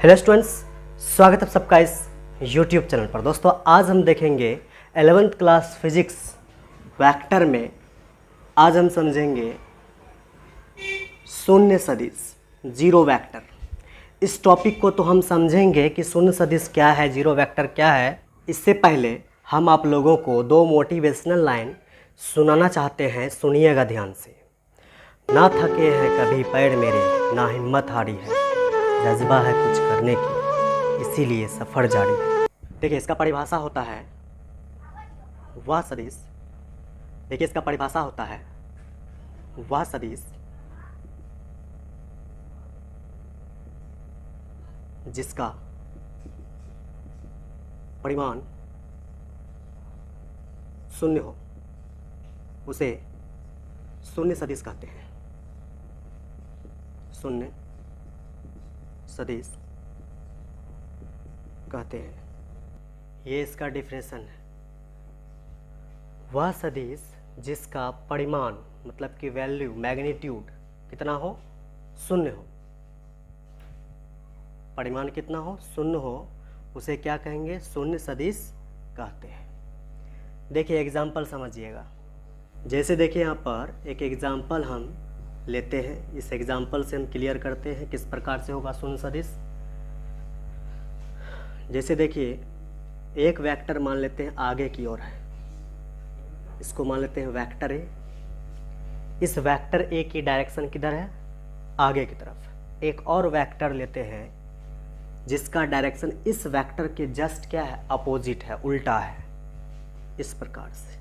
Hello students, स्वागत है सबका इस YouTube चैनल पर। दोस्तों आज हम देखेंगे 11th क्लास फिजिक्स वेक्टर में। आज हम समझेंगे शून्य सदिश, जीरो वेक्टर। इस टॉपिक को तो हम समझेंगे कि शून्य सदिश क्या है, जीरो वेक्टर क्या है। इससे पहले हम आप लोगों को दो मोटिवेशनल लाइन सुनाना चाहते हैं, सुनिएगा ध्यान से। ना थके हैं कभी पैर मेरे, ना हिम्मत हारी है, जज्बा है कुछ करने की, इसीलिए सफ़र जारी है। देखिए इसका परिभाषा होता है वह सदिश। देखिए इसका परिभाषा होता है वह सदिश जिसका परिमाण शून्य हो, उसे शून्य सदिश कहते हैं। शून्य सदिश कहते हैं। ये इसका डिफिनेशन है। वह सदिश जिसका परिमाण मतलब कि वैल्यू, मैग्नीट्यूड कितना हो, शून्य हो। परिमाण कितना हो, शून्य हो, उसे क्या कहेंगे, शून्य सदिश कहते हैं। देखिए एग्जाम्पल समझिएगा। जैसे देखिए यहाँ पर एक एग्जाम्पल हम लेते हैं। इस एग्जाम्पल से हम क्लियर करते हैं किस प्रकार से होगा शून्य सदिश। जैसे देखिए एक वेक्टर मान लेते हैं आगे की ओर है, इसको मान लेते हैं वेक्टर ए। इस वेक्टर ए की डायरेक्शन किधर है, आगे की तरफ। एक और वेक्टर लेते हैं जिसका डायरेक्शन इस वेक्टर के जस्ट क्या है, अपोजिट है, उल्टा है, इस प्रकार से।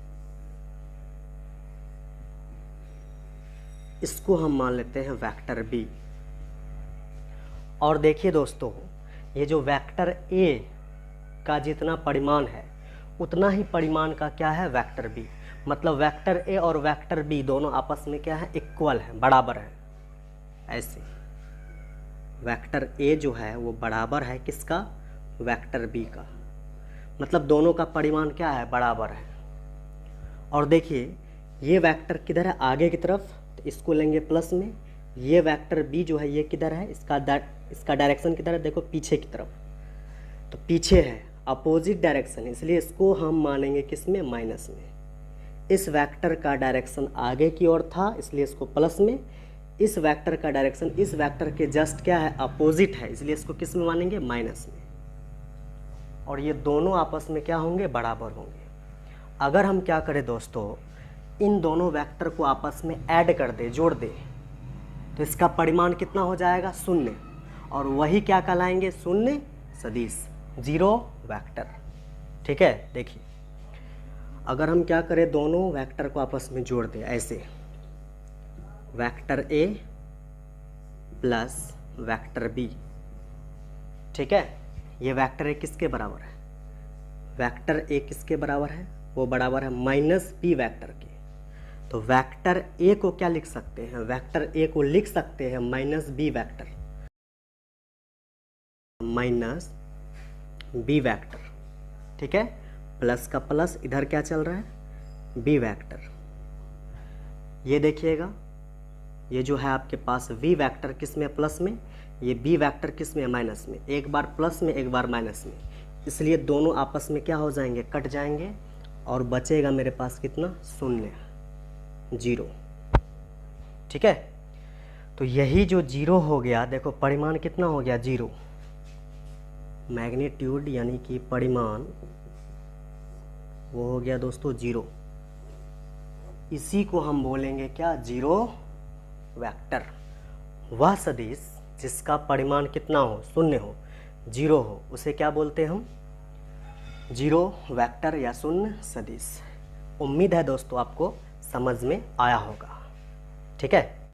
इसको हम मान लेते हैं वेक्टर बी। और देखिए दोस्तों, ये जो वेक्टर ए का जितना परिमाण है उतना ही परिमाण का क्या है, वेक्टर बी। मतलब वेक्टर ए और वेक्टर बी दोनों आपस में क्या है, इक्वल है, बराबर है। ऐसे वेक्टर ए जो है वो बराबर है किसका, वेक्टर बी का। मतलब दोनों का परिमाण क्या है, बराबर है। और देखिए ये वेक्टर किधर है, आगे की तरफ, तो इसको लेंगे प्लस में। ये वेक्टर बी जो है ये किधर है, इसका डायरेक्शन किधर है, देखो पीछे की तरफ, तो पीछे है, अपोजिट डायरेक्शन, इसलिए इसको हम मानेंगे किसमें, माइनस में। इस वेक्टर का डायरेक्शन आगे की ओर था, इसलिए इसको प्लस में। इस वेक्टर का डायरेक्शन इस वेक्टर के जस्ट क्या है, अपोजिट है, इसलिए इसको किस में मानेंगे, माइनस में। और ये दोनों आपस में क्या होंगे, बराबर होंगे। अगर हम क्या करें दोस्तों, इन दोनों वेक्टर को आपस में ऐड कर दे, जोड़ दे, तो इसका परिमाण कितना हो जाएगा, शून्य। और वही क्या कहलाएंगे, शून्य सदिश, जीरो वेक्टर। ठीक है, देखिए अगर हम क्या करें, दोनों वेक्टर को आपस में जोड़ दें ऐसे, vector a plus vector b. ठीक है, ये वेक्टर ए किसके बराबर है, वेक्टर ए किसके बराबर है, वो बराबर है माइनस बी वेक्टर के। तो वेक्टर ए को क्या लिख सकते हैं, वेक्टर ए को लिख सकते हैं minus b vector, minus b vector. ठीक है, प्लस का प्लस, इधर क्या चल रहा है, बी वेक्टर। ये देखिएगा, ये जो है आपके पास वी वेक्टर किस में, प्लस में, ये बी वेक्टर किस में, माइनस में। एक बार प्लस में, एक बार माइनस में, इसलिए दोनों आपस में क्या हो जाएंगे, कट जाएंगे, और बचेगा मेरे पास कितना, शून्य, जीरो। ठीक है, तो यही जो जीरो हो गया, देखो परिमाण कितना हो गया, जीरो। मैग्नीट्यूड यानी कि परिमाण वो हो गया दोस्तों जीरो। इसी को हम बोलेंगे क्या, जीरो वेक्टर। वह सदिश जिसका परिमाण कितना हो, शून्य हो, जीरो हो, उसे क्या बोलते हैं हम, जीरो वेक्टर या शून्य सदिश। उम्मीद है दोस्तों आपको समझ में आया होगा। ठीक है।